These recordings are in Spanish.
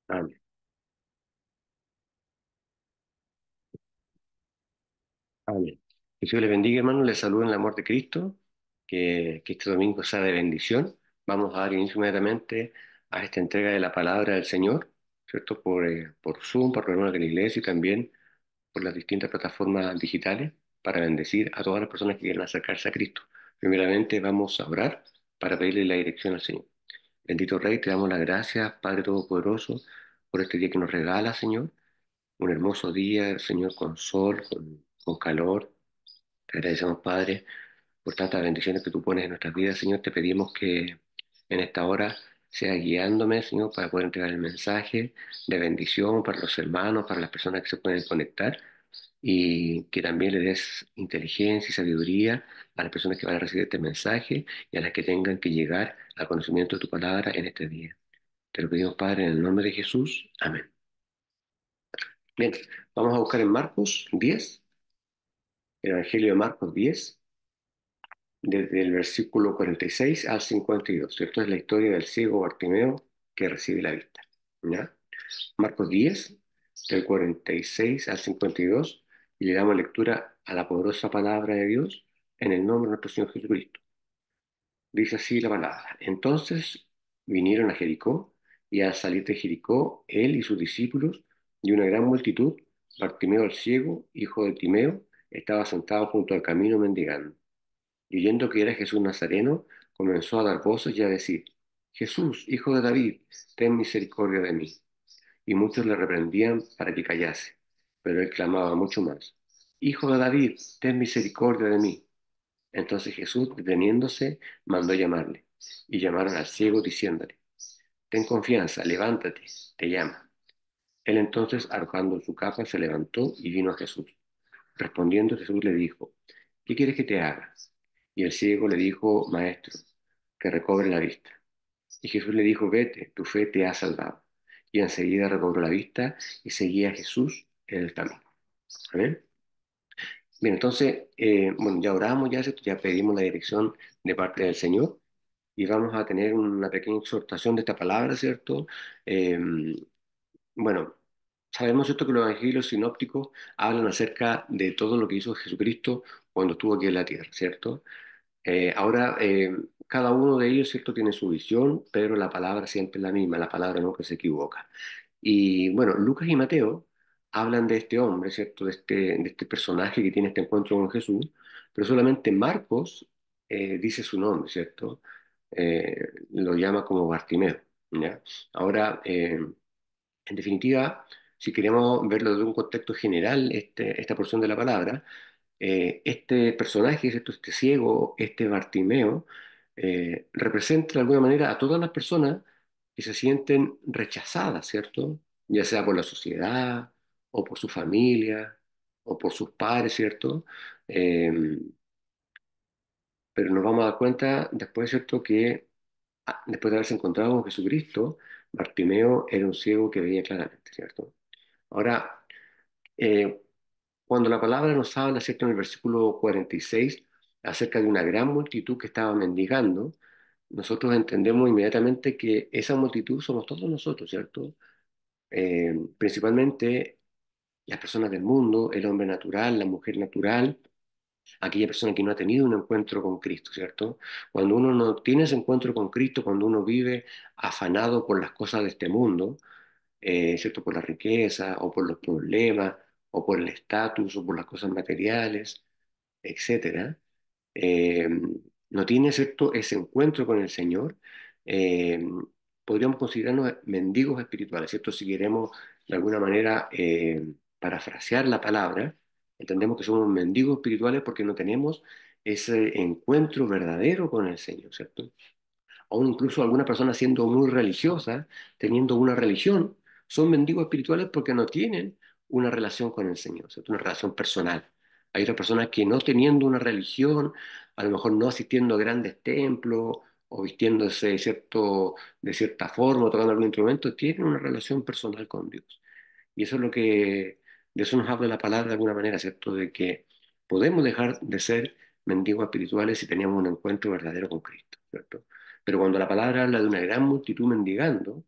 Amén. Amén. Que Dios les bendiga, hermano. Les saludo en el amor de Cristo. Que este domingo sea de bendición. Vamos a dar inicio inmediatamente a esta entrega de la palabra del Señor, ¿cierto? Por Zoom, por reunión de la iglesia y también por las distintas plataformas digitales para bendecir a todas las personas que quieran acercarse a Cristo. Primeramente vamos a orar para pedirle la dirección al Señor. Bendito Rey, te damos las gracias, Padre Todopoderoso, por este día que nos regala, Señor. Un hermoso día, Señor, con sol, con calor. Te agradecemos, Padre, por tantas bendiciones que tú pones en nuestras vidas, Señor. Te pedimos que en esta hora sea guiándome, Señor, para poder entregar el mensaje de bendición para los hermanos, para las personas que se pueden conectar y que también le des inteligencia y sabiduría a las personas que van a recibir este mensaje y a las que tengan que llegar al conocimiento de tu palabra en este día. Te lo pedimos, Padre, en el nombre de Jesús. Amén. Bien, vamos a buscar en Marcos 10, el Evangelio de Marcos 10, desde el versículo 46 al 52, ¿cierto? Es la historia del ciego Bartimeo que recibe la vista, ¿ya? Marcos 10, del 46 al 52, y le damos lectura a la poderosa palabra de Dios en el nombre de nuestro Señor Jesucristo. Dice así la palabra. Entonces vinieron a Jericó, y al salir de Jericó, él y sus discípulos y una gran multitud, Bartimeo el ciego, hijo de Timeo, estaba sentado junto al camino mendigando. Y oyendo que era Jesús Nazareno, comenzó a dar voces y a decir, Jesús, hijo de David, ten misericordia de mí. Y muchos le reprendían para que callase, pero él clamaba mucho más, Hijo de David, ten misericordia de mí. Entonces Jesús, deteniéndose, mandó llamarle, y llamaron al ciego diciéndole, Ten confianza, levántate, te llama. Él entonces, arrojando su capa, se levantó y vino a Jesús. Respondiendo Jesús le dijo, ¿qué quieres que te haga? Y el ciego le dijo, Maestro, que recobre la vista. Y Jesús le dijo, vete, tu fe te ha salvado. Y enseguida recobró la vista y seguía a Jesús en el camino. Amén. Bien, entonces, bueno, ya oramos, ya pedimos la dirección de parte del Señor y vamos a tener una pequeña exhortación de esta palabra, ¿cierto? Eh, bueno, sabemos esto que los evangelios sinópticos hablan acerca de todo lo que hizo Jesucristo cuando estuvo aquí en la tierra, ¿cierto? Ahora, cada uno de ellos, ¿cierto?, tiene su visión, pero la palabra siempre es la misma, la palabra nunca se equivoca. Y bueno, Lucas y Mateo hablan de este hombre, ¿cierto?, de este personaje que tiene este encuentro con Jesús, pero solamente Marcos dice su nombre, ¿cierto? Lo llama como Bartimeo, ¿ya? Ahora, en definitiva, si queremos verlo desde un contexto general, esta porción de la palabra, este personaje, ¿cierto? Este ciego, este Bartimeo, representa de alguna manera a todas las personas que se sienten rechazadas, ¿cierto? Ya sea por la sociedad, o por su familia, o por sus padres, ¿cierto? Eh, pero nos vamos a dar cuenta después, ¿cierto? Que después de haberse encontrado con Jesucristo, Bartimeo era un ciego que veía claramente, ¿cierto? Ahora, eh, cuando la palabra nos habla, ¿cierto?, en el versículo 46, acerca de una gran multitud que estaba mendigando, nosotros entendemos inmediatamente que esa multitud somos todos nosotros, ¿cierto? Principalmente las personas del mundo, el hombre natural, la mujer natural, aquella persona que no ha tenido un encuentro con Cristo, ¿cierto? Cuando uno no tiene ese encuentro con Cristo, cuando uno vive afanado por las cosas de este mundo, ¿cierto? Por la riqueza, o por los problemas, o por el estatus, o por las cosas materiales, etcétera, eh, no tiene, ¿cierto?, ese encuentro con el Señor, eh, podríamos considerarnos mendigos espirituales, ¿cierto? Si queremos de alguna manera parafrasear la palabra, entendemos que somos mendigos espirituales porque no tenemos ese encuentro verdadero con el Señor, ¿cierto? O incluso algunas personas siendo muy religiosas, teniendo una religión, son mendigos espirituales porque no tienen una relación con el Señor, ¿cierto? Una relación personal. Hay otras personas que no teniendo una religión, a lo mejor no asistiendo a grandes templos o vistiéndose, ¿cierto?, de cierta forma, o tocando algún instrumento, tienen una relación personal con Dios. Y eso es lo que, de eso nos habla la palabra de alguna manera, ¿cierto? De que podemos dejar de ser mendigos espirituales si teníamos un encuentro verdadero con Cristo, ¿cierto? Pero cuando la palabra habla de una gran multitud mendigando,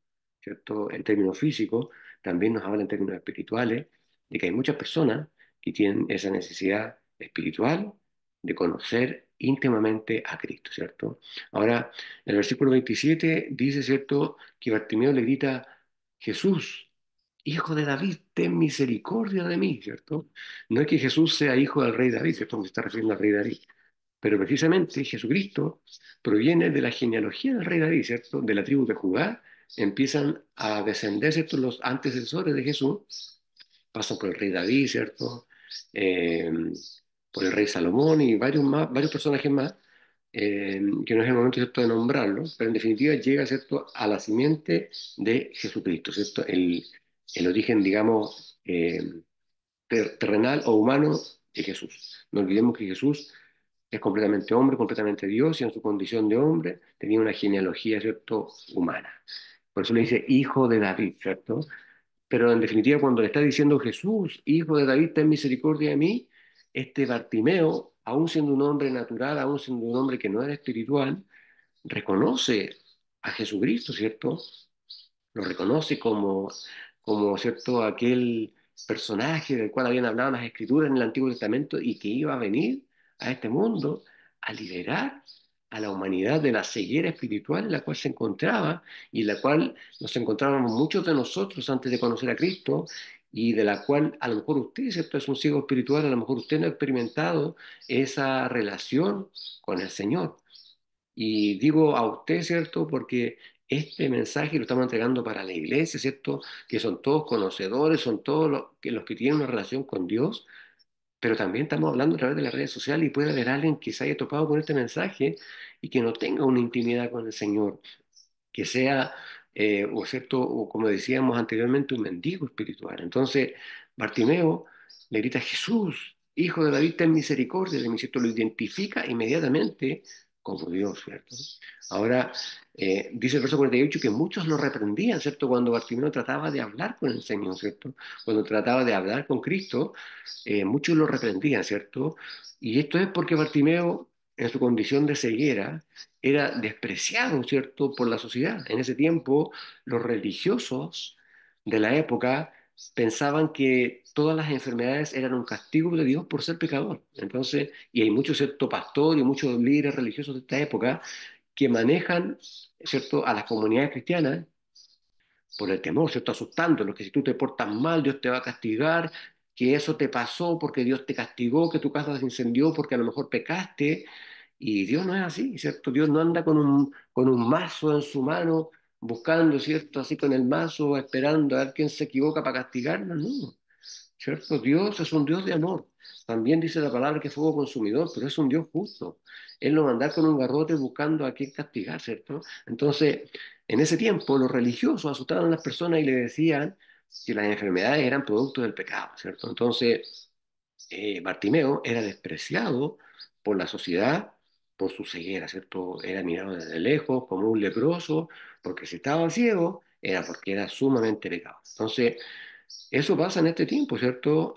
¿cierto? En términos físicos, también nos habla en términos espirituales, de que hay muchas personas que tienen esa necesidad espiritual de conocer íntimamente a Cristo, ¿cierto? Ahora, en el versículo 27 dice, ¿cierto?, que Bartimeo le grita, Jesús, hijo de David, ten misericordia de mí, ¿cierto? No es que Jesús sea hijo del rey David, ¿cierto? Se está refiriendo al rey David. Pero precisamente Jesucristo proviene de la genealogía del rey David, ¿cierto? De la tribu de Judá empiezan a descender, ¿cierto? Los antecesores de Jesús, pasan por el rey David, ¿cierto? Eh, por el rey Salomón y varios más, varios personajes más, que no es el momento, ¿cierto?, de nombrarlos, pero en definitiva llega, ¿cierto?, a la simiente de Jesucristo, ¿cierto? El origen, digamos, terrenal o humano de Jesús. No olvidemos que Jesús es completamente hombre, completamente Dios, y en su condición de hombre tenía una genealogía, ¿cierto?, humana. Por eso le dice hijo de David, ¿cierto? Pero en definitiva, cuando le está diciendo Jesús, hijo de David, ten misericordia de mí, este Bartimeo, aún siendo un hombre natural, aún siendo un hombre que no era espiritual, reconoce a Jesucristo, ¿cierto? Lo reconoce como ¿cierto?, aquel personaje del cual habían hablado las escrituras en el Antiguo Testamento y que iba a venir a este mundo a liberar a la humanidad de la ceguera espiritual en la cual se encontraba y en la cual nos encontrábamos muchos de nosotros antes de conocer a Cristo y de la cual a lo mejor usted, ¿cierto?, es un ciego espiritual, a lo mejor usted no ha experimentado esa relación con el Señor. Y digo a usted, ¿cierto? Porque este mensaje lo estamos entregando para la iglesia, ¿cierto? Que son todos conocedores, son todos los que tienen una relación con Dios, pero también estamos hablando a través de las redes sociales y puede haber alguien que se haya topado con este mensaje y que no tenga una intimidad con el Señor, que sea, o cierto, o como decíamos anteriormente, un mendigo espiritual. Entonces, Bartimeo le grita, Jesús, hijo de David, ten misericordia de mí, ¿cierto? Lo identifica inmediatamente como Dios, ¿cierto? Ahora, dice el verso 48 que muchos lo reprendían, ¿cierto? Cuando Bartimeo trataba de hablar con el Señor, ¿cierto? Cuando trataba de hablar con Cristo, muchos lo reprendían, ¿cierto? Y esto es porque Bartimeo, en su condición de ceguera, era despreciado, ¿cierto?, por la sociedad. En ese tiempo, los religiosos de la época pensaban que todas las enfermedades eran un castigo de Dios por ser pecador. Entonces, y hay muchos, ¿cierto?, pastores y muchos líderes religiosos de esta época que manejan, ¿cierto?, a las comunidades cristianas por el temor, ¿cierto? Asustándolos, que si tú te portas mal, Dios te va a castigar, que eso te pasó porque Dios te castigó, que tu casa se incendió porque a lo mejor pecaste. Y Dios no es así, ¿cierto? Dios no anda con un mazo en su mano buscando, ¿cierto? Así con el mazo, esperando a ver quién se equivoca para castigarnos, no. ¿Cierto? Dios es un Dios de amor. También dice la palabra que es fuego consumidor, pero es un Dios justo. Él no va a andar con un garrote buscando a quién castigar, ¿cierto? Entonces, en ese tiempo, los religiosos asustaban a las personas y le decían que las enfermedades eran producto del pecado, ¿cierto? Entonces, Bartimeo era despreciado por la sociedad por su ceguera, ¿cierto? Era mirado desde lejos como un leproso, porque si estaba ciego era porque era sumamente pecado. Entonces, eso pasa en este tiempo, ¿cierto?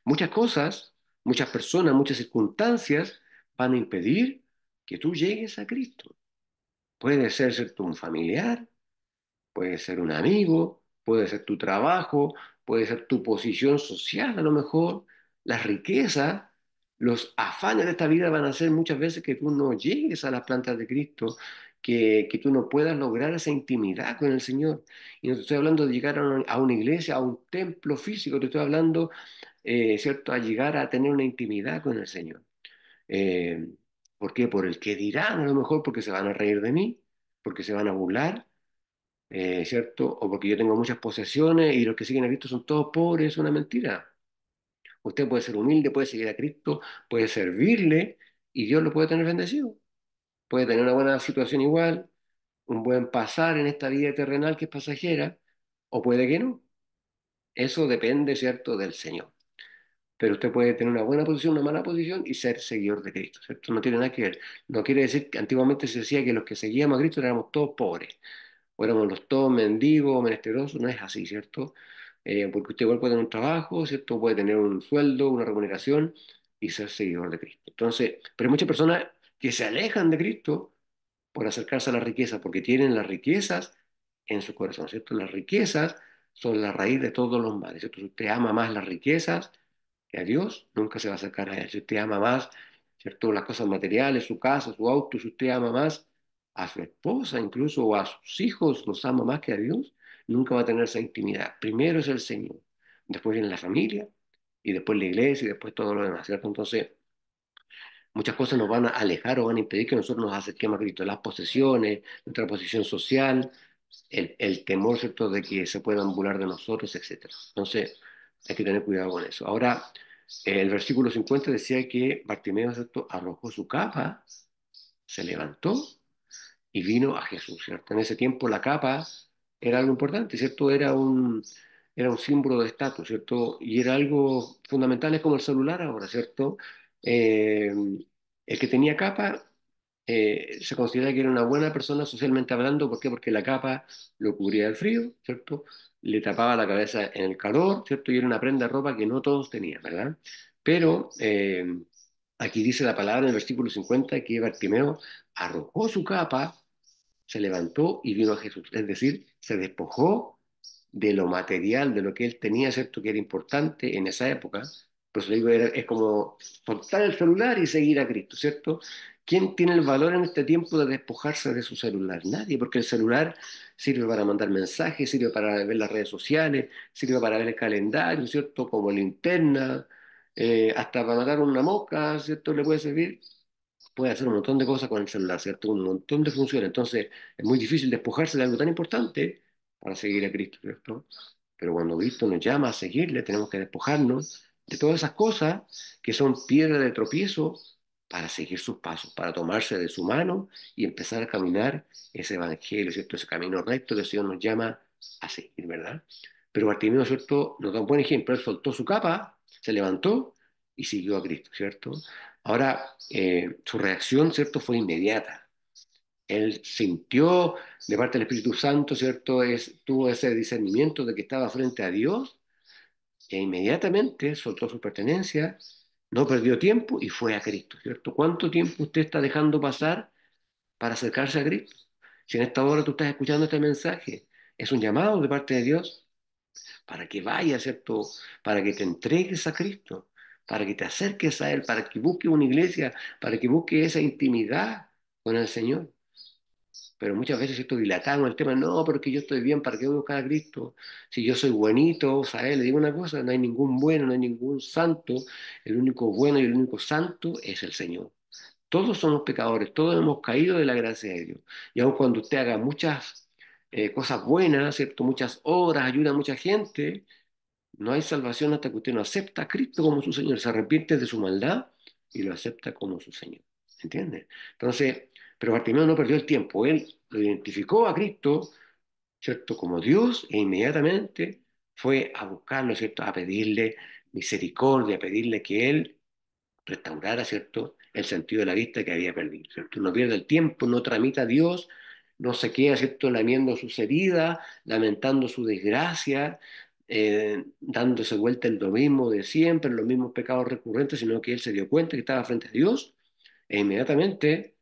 Muchas cosas, muchas personas, muchas circunstancias van a impedir que tú llegues a Cristo. Puede ser, ¿cierto?, un familiar, puede ser un amigo, puede ser tu trabajo, puede ser tu posición social a lo mejor, las riquezas, los afanes de esta vida van a hacer muchas veces que tú no llegues a las plantas de Cristo, que tú no puedas lograr esa intimidad con el Señor. Y no te estoy hablando de llegar a una iglesia, a un templo físico, te estoy hablando, ¿cierto?, a llegar a tener una intimidad con el Señor. Eh, ¿Por qué? Por el que dirán, a lo mejor porque se van a reír de mí, porque se van a burlar, ¿cierto? O porque yo tengo muchas posesiones y los que siguen a Cristo son todos pobres, es una mentira. Usted puede ser humilde, puede seguir a Cristo, puede servirle y Dios lo puede tener bendecido. Puede tener una buena situación igual, un buen pasar en esta vida terrenal que es pasajera, o puede que no. Eso depende, ¿cierto?, del Señor. Pero usted puede tener una buena posición, una mala posición y ser seguidor de Cristo, ¿cierto? No tiene nada que ver. No quiere decir que antiguamente se decía que los que seguíamos a Cristo éramos todos pobres o éramos los todos mendigos, menesterosos, no es así, ¿cierto? Porque usted igual puede tener un trabajo, ¿cierto? Puede tener un sueldo, una remuneración y ser seguidor de Cristo. Entonces, pero hay muchas personas que se alejan de Cristo por acercarse a la riqueza, porque tienen las riquezas en su corazón, ¿cierto? Las riquezas son la raíz de todos los males, ¿cierto? Si usted ama más las riquezas que a Dios, nunca se va a acercar a Él. Si usted ama más, ¿cierto? Las cosas materiales, su casa, su auto, si usted ama más a su esposa incluso o a sus hijos, los ama más que a Dios, nunca va a tener esa intimidad. Primero es el Señor, después viene la familia y después la iglesia y después todo lo demás, ¿cierto? Entonces, muchas cosas nos van a alejar o van a impedir que nosotros nos acerquemos a Cristo. Las posesiones, nuestra posición social, el temor, ¿cierto?, de que se puedan burlar de nosotros, etcétera. Entonces, hay que tener cuidado con eso. Ahora, el versículo 50 decía que Bartimeo, ¿cierto?, arrojó su capa, se levantó y vino a Jesús, ¿cierto? En ese tiempo la capa era algo importante, ¿cierto? Era un símbolo de estatus, ¿cierto? Y era algo fundamental, es como el celular ahora, ¿cierto? Eh, el que tenía capa se considera que era una buena persona socialmente hablando. ¿Por qué? Porque la capa lo cubría del frío, ¿cierto? Le tapaba la cabeza en el calor, ¿cierto? Y era una prenda de ropa que no todos tenían, ¿verdad? Pero aquí dice la palabra en el versículo 50 que Bartimeo arrojó su capa, se levantó y vino a Jesús. Es decir, se despojó de lo material, de lo que él tenía, ¿cierto? Que era importante en esa época. Por eso le digo, es como soltar el celular y seguir a Cristo, ¿cierto? ¿Quién tiene el valor en este tiempo de despojarse de su celular? Nadie, porque el celular sirve para mandar mensajes, sirve para ver las redes sociales, sirve para ver el calendario, ¿cierto? Como linterna, hasta para matar una mosca, ¿cierto? Le puede servir, puede hacer un montón de cosas con el celular, ¿cierto? Un montón de funciones. Entonces, es muy difícil despojarse de algo tan importante para seguir a Cristo, ¿cierto? Pero cuando Cristo nos llama a seguirle, tenemos que despojarnos de todas esas cosas que son piedra de tropiezo para seguir sus pasos, para tomarse de su mano y empezar a caminar ese evangelio, ¿cierto? Ese camino recto que el Señor nos llama a seguir, ¿verdad? Pero Bartimeo, ¿cierto? Nos da un buen ejemplo. Él soltó su capa, se levantó y siguió a Cristo, ¿cierto? Ahora, su reacción, ¿cierto?, fue inmediata. Él sintió de parte del Espíritu Santo, ¿cierto?, tuvo ese discernimiento de que estaba frente a Dios e inmediatamente soltó su pertenencia, no perdió tiempo y fue a Cristo, ¿cierto? ¿Cuánto tiempo usted está dejando pasar para acercarse a Cristo? Si en esta hora tú estás escuchando este mensaje, es un llamado de parte de Dios para que vayas, ¿cierto? Para que te entregues a Cristo, para que te acerques a Él, para que busques una iglesia, para que busques esa intimidad con el Señor. Pero muchas veces esto dilatamos el tema, no, porque yo estoy bien, ¿para qué voy a buscar a Cristo? Si yo soy buenito, ¿sabes? Le digo una cosa, no hay ningún bueno, no hay ningún santo, el único bueno y el único santo es el Señor. Todos somos pecadores, todos hemos caído de la gracia de Dios. Y aun cuando usted haga muchas cosas buenas, ¿cierto? Muchas obras, ayuda a mucha gente, no hay salvación hasta que usted no acepta a Cristo como su Señor, se arrepiente de su maldad y lo acepta como su Señor. ¿Entiende? Entonces, pero Bartimeo no perdió el tiempo, él lo identificó a Cristo, ¿cierto? Como Dios e inmediatamente fue a buscarlo, ¿cierto? A pedirle misericordia, a pedirle que él restaurara, ¿cierto?, el sentido de la vista que había perdido, ¿cierto? No pierde el tiempo, no tramita a Dios, no se queda, ¿cierto?, lamiendo sus heridas, lamentando su desgracia, dándose vuelta en lo mismo de siempre, en los mismos pecados recurrentes, sino que él se dio cuenta que estaba frente a Dios e inmediatamente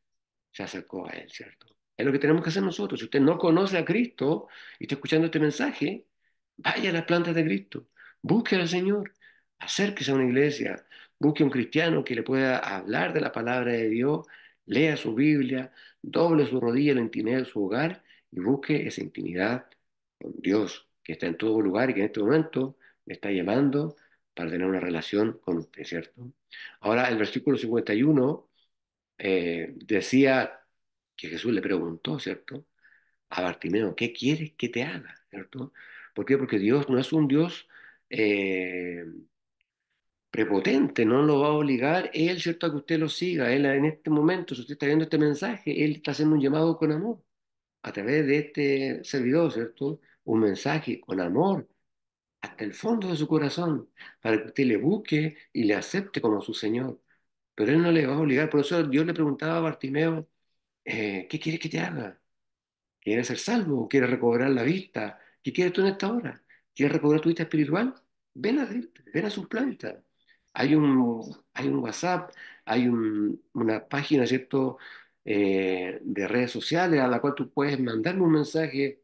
se acercó a Él, ¿cierto? Es lo que tenemos que hacer nosotros. Si usted no conoce a Cristo y está escuchando este mensaje, vaya a las plantas de Cristo, busque al Señor, acérquese a una iglesia, busque un cristiano que le pueda hablar de la palabra de Dios, lea su Biblia, doble su rodilla en la intimidad de su hogar y busque esa intimidad con Dios, que está en todo lugar y que en este momento le está llamando para tener una relación con usted, ¿cierto? Ahora, el versículo 51 decía que Jesús le preguntó, ¿cierto?, a Bartimeo, ¿qué quieres que te haga? ¿Cierto? ¿Por qué? Porque Dios no es un Dios eh, prepotente, no lo va a obligar Él, ¿cierto?, a que usted lo siga. Él en este momento, si usted está viendo este mensaje, Él está haciendo un llamado con amor a través de este servidor, ¿cierto? Un mensaje con amor hasta el fondo de su corazón, para que usted le busque y le acepte como su Señor. Pero Él no le va a obligar. Por eso Dios le preguntaba a Bartimeo, ¿qué quieres que te haga? ¿Quieres ser salvo? ¿Quieres recobrar la vista? ¿Qué quieres tú en esta hora? ¿Quieres recobrar tu vista espiritual? Ven a, ven a sus plantas. Hay un WhatsApp, hay una página, ¿cierto?, de redes sociales a la cual tú puedes mandarme un mensaje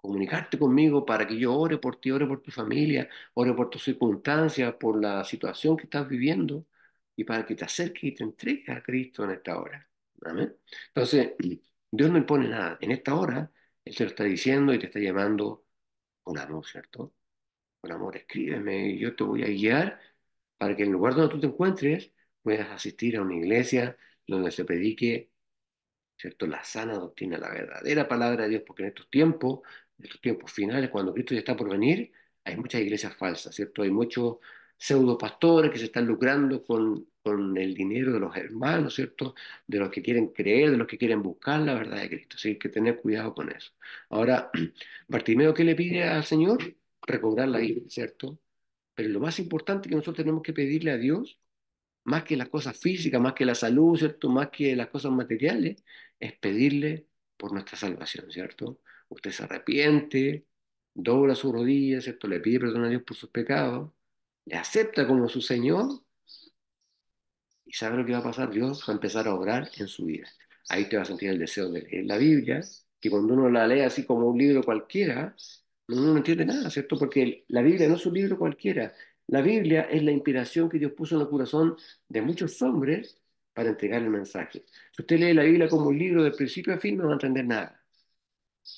comunicarte conmigo para que yo ore por ti, ore por tu familia, ore por tus circunstancias, por la situación que estás viviendo y para que te acerques y te entregues a Cristo en esta hora. Amén. Entonces, Dios no impone nada. En esta hora, Él te lo está diciendo y te está llamando con amor, ¿cierto? Con amor, escríbeme y yo te voy a guiar para que en el lugar donde tú te encuentres puedas asistir a una iglesia donde se predique, ¿cierto? La sana doctrina, la verdadera palabra de Dios, porque en estos tiempos finales, cuando Cristo ya está por venir, hay muchas iglesias falsas, ¿cierto? Hay muchos pseudo pastores que se están lucrando con el dinero de los hermanos, ¿cierto? De los que quieren creer, de los que quieren buscar la verdad de Cristo. Así que hay que tener cuidado con eso. Ahora, Bartimeo, ¿qué le pide al Señor? Recobrar la vida, ¿cierto? Pero lo más importante que nosotros tenemos que pedirle a Dios más que las cosas físicas, más que la salud, ¿cierto? Más que las cosas materiales, es pedirle por nuestra salvación, ¿cierto? Usted se arrepiente, dobla sus rodillas, ¿cierto? Le pide perdón a Dios por sus pecados, le acepta como su Señor y sabe lo que va a pasar. Dios va a empezar a obrar en su vida. Ahí te va a sentir el deseo de leer la Biblia, que cuando uno la lee así como un libro cualquiera, uno no entiende nada, ¿cierto? Porque la Biblia no es un libro cualquiera. La Biblia es la inspiración que Dios puso en el corazón de muchos hombres para entregar el mensaje. Si usted lee la Biblia como un libro de principio a fin, no va a entender nada,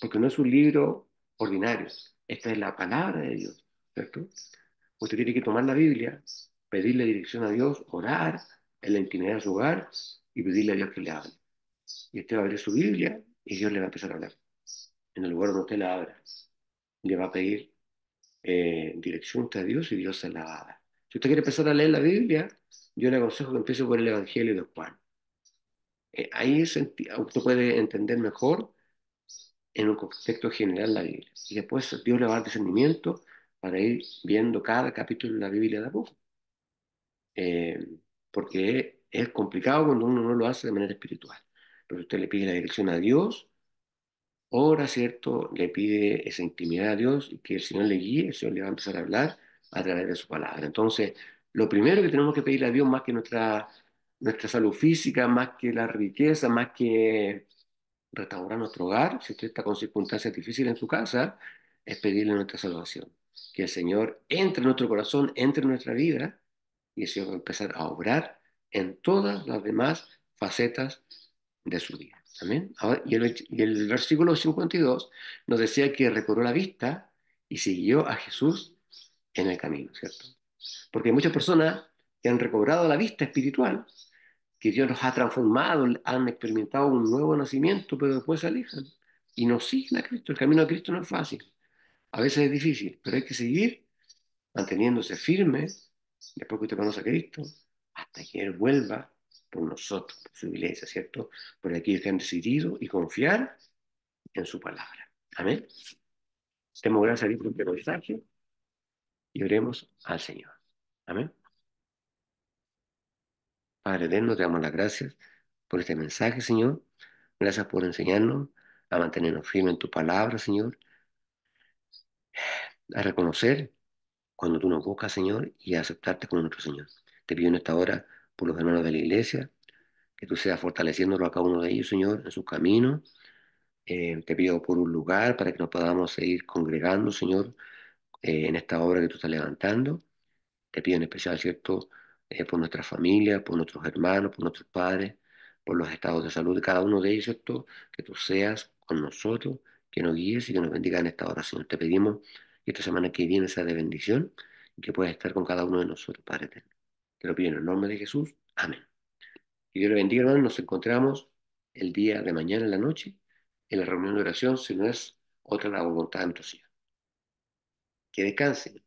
porque no es un libro ordinario. Esta es la palabra de Dios, ¿cierto? Usted tiene que tomar la Biblia, pedirle dirección a Dios, orar en la intimidad de su hogar y pedirle a Dios que le hable. Y usted va a abrir su Biblia y Dios le va a empezar a hablar. En el lugar donde usted la abra, le va a pedir dirección a Dios y Dios se la va a dar. Si usted quiere empezar a leer la Biblia, yo le aconsejo que empiece por el Evangelio de Juan. Ahí usted puede entender mejor en un contexto general la Biblia. Y después Dios le va a dar discernimiento para ir viendo cada capítulo de la Biblia de a poco. eh, Porque es complicado cuando uno no lo hace de manera espiritual. Pero usted le pide la dirección a Dios, ora, ¿cierto? Le pide esa intimidad a Dios y que el Señor le guíe, el Señor le va a empezar a hablar a través de su palabra. Entonces, lo primero que tenemos que pedirle a Dios, más que nuestra salud física, más que la riqueza, más que restaurar nuestro hogar, si usted está con circunstancias difíciles en su casa, es pedirle nuestra salvación. Que el Señor entre en nuestro corazón, entre en nuestra vida y el Señor va a empezar a obrar en todas las demás facetas de su vida. Amén. Ahora, y el versículo 52 nos decía que recobró la vista y siguió a Jesús en el camino, ¿cierto? Porque hay muchas personas que han recobrado la vista espiritual, que Dios los ha transformado, han experimentado un nuevo nacimiento, pero después se alejan y no siguen a Cristo. El camino a Cristo no es fácil, a veces es difícil, pero hay que seguir manteniéndose firme después que usted conoce a Cristo, hasta que Él vuelva por nosotros, por su iglesia, ¿cierto? Por aquellos que han decidido y confiar en su palabra. Amén. Demos gracias a Dios por este mensaje y oremos al Señor. Amén. Padre eterno, te damos las gracias por este mensaje, Señor. Gracias por enseñarnos a mantenernos firmes en tu palabra, Señor, a reconocer cuando tú nos buscas, Señor, y a aceptarte como nuestro Señor. Te pido en esta hora por los hermanos de la iglesia, que tú seas fortaleciéndolo a cada uno de ellos, Señor, en su camino. Te pido por un lugar para que nos podamos seguir congregando, Señor, en esta obra que tú estás levantando. Te pido en especial, ¿cierto? Por nuestra familia, por nuestros hermanos, por nuestros padres, por los estados de salud de cada uno de ellos, ¿cierto? Que tú seas con nosotros, que nos guíes y que nos bendiga en esta hora, Señor. Te pedimos que esta semana que viene sea de bendición y que puedas estar con cada uno de nosotros, Padre eterno. Te lo pido en el nombre de Jesús. Amén. Que Dios le bendiga, hermano. Nos encontramos el día de mañana en la noche en la reunión de oración, si no es otra la voluntad de nuestro Señor. Que descansen.